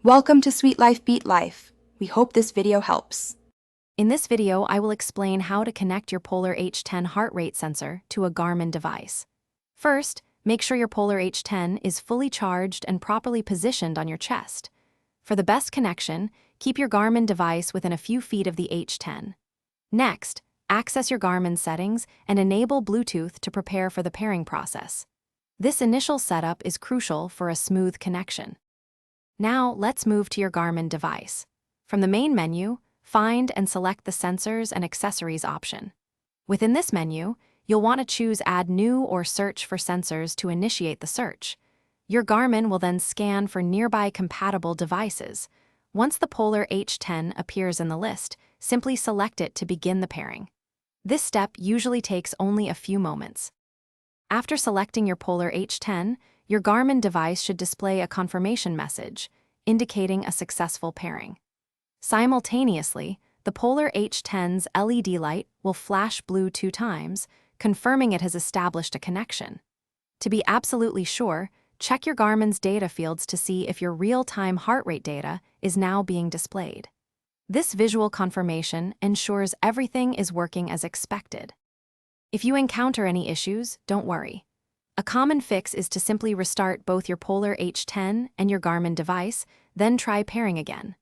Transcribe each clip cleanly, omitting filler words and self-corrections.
Welcome to Sweet Life Beat Life. We hope this video helps. In this video, I will explain how to connect your Polar H10 heart rate sensor to a Garmin device. First, make sure your Polar H10 is fully charged and properly positioned on your chest. For the best connection, keep your Garmin device within a few feet of the H10. Next, access your Garmin settings and enable Bluetooth to prepare for the pairing process. This initial setup is crucial for a smooth connection. Now, let's move to your Garmin device. From the main menu, find and select the Sensors and Accessories option. Within this menu, you'll want to choose Add New or Search for Sensors to initiate the search. Your Garmin will then scan for nearby compatible devices. Once the Polar H10 appears in the list, simply select it to begin the pairing. This step usually takes only a few moments. After selecting your Polar H10, your Garmin device should display a confirmation message, indicating a successful pairing. Simultaneously, the Polar H10's LED light will flash blue 2 times, confirming it has established a connection. To be absolutely sure, check your Garmin's data fields to see if your real-time heart rate data is now being displayed. This visual confirmation ensures everything is working as expected. If you encounter any issues, don't worry. A common fix is to simply restart both your Polar H10 and your Garmin device, then try pairing again.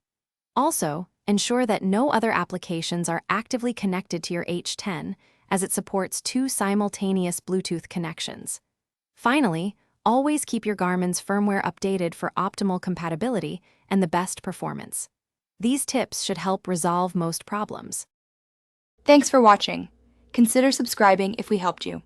Also, ensure that no other applications are actively connected to your H10, as it supports 2 simultaneous Bluetooth connections. Finally, always keep your Garmin's firmware updated for optimal compatibility and the best performance. These tips should help resolve most problems. Thanks for watching. Consider subscribing if we helped you.